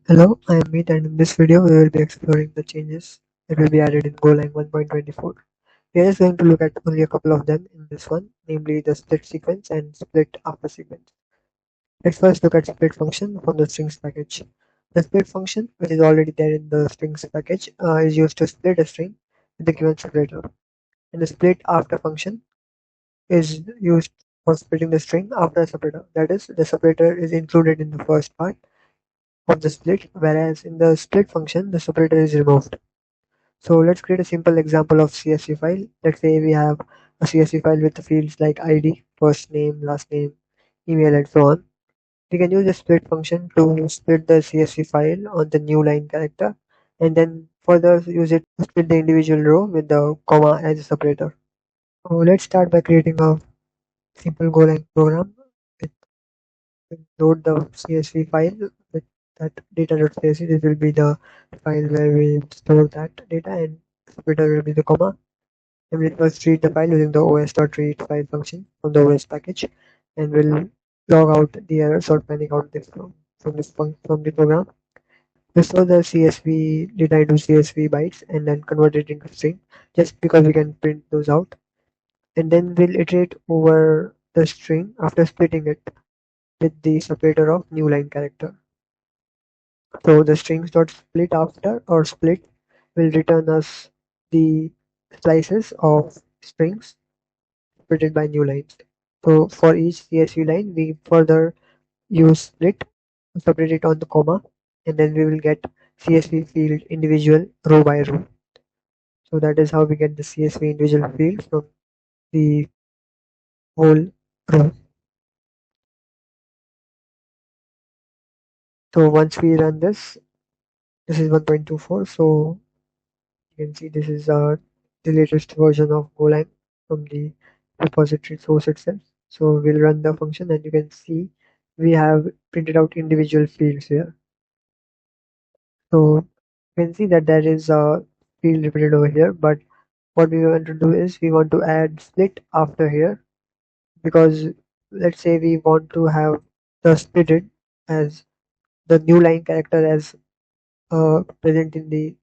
Hello, I am Meet and in this video we will be exploring the changes that will be added in Golang 1.24. We are just going to look at only a couple of them in this one, namely the split sequence and split after sequence. Let's first look at split function from the strings package. The split function, which is already there in the strings package, is used to split a string with the given separator. And the split after function is used for splitting the string after a separator. That is, the separator is included in the first part of the split, whereas in the split function the separator is removed. So let's create a simple example of CSV file. Let's say we have a CSV file with the fields like ID, first name, last name, email, and so on. We can use the split function to split the CSV file on the new line character, and then further use it to split the individual row with the comma as a separator. So let's start by creating a simple Golang program. Load the CSV file with that data.csv. This will be the file where we store that data, and splitter will be the comma. And we'll first read the file using the os.read file function from the OS package, and we'll log out the errors or panic out this from the program. We store the CSV data into CSV bytes and then convert it into string, just because we can print those out. And then we'll iterate over the string after splitting it with the separator of new line character. So the strings dot split after or split will return us the slices of strings splitted by new lines. So for each CSV line, we further use split to separate it on the comma, and then we will get CSV field individual row by row. So that is how we get the CSV individual field from the whole row. So once we run this is 1.24. So you can see this is the latest version of Golang from the repository source itself. So we'll run the function and you can see we have printed out individual fields here. So you can see that there is a field repeated over here, but what we want to do is we want to add split after here, because let's say we want to have the splitted as the new line character as present in the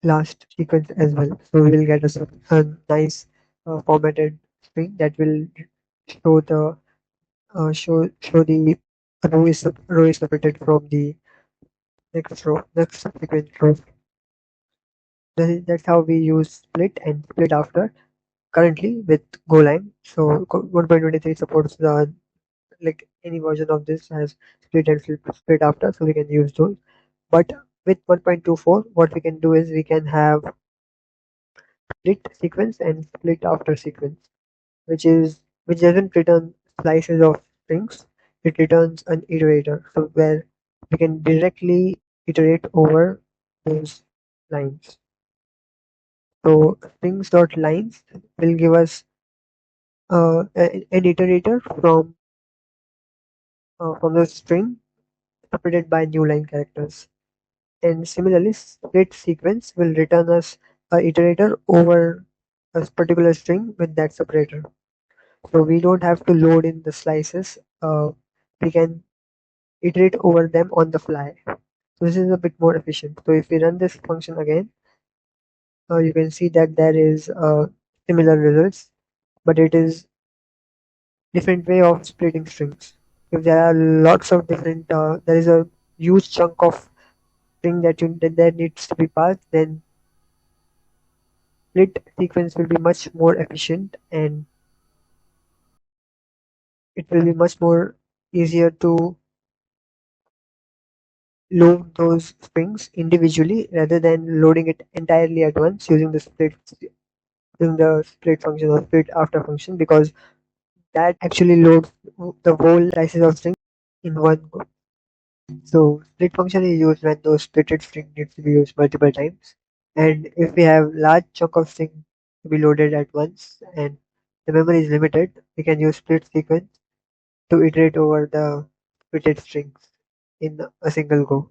last sequence as well. So we will get a nice formatted string that will show the show the row is separated from the next subsequent row. That's how we use split and split after currently with Golang. So 1.23 supports the like any version of this has split and split after, so we can use those. But with 1.24, what we can do is we can have split sequence and split after sequence, which doesn't return slices of strings. It returns an iterator, so where we can directly iterate over those lines. So strings.lines will give us an iterator from the string separated by new line characters. And similarly, split sequence will return us a iterator over a particular string with that separator. So we don't have to load in the slices. We can iterate over them on the fly. So this is a bit more efficient. So if we run this function again, you can see that there is similar results, but it is different way of splitting strings. If there are lots of different, there is a huge chunk of string that needs to be passed, then split sequence will be much more efficient, and it will be much more easier to load those strings individually rather than loading it entirely at once using the split function or split after function, because that actually loads the whole slices of string in one go. So split function is used when those splitted string needs to be used multiple times, and if we have large chunk of string to be loaded at once and the memory is limited, we can use split sequence to iterate over the splitted strings in a single go.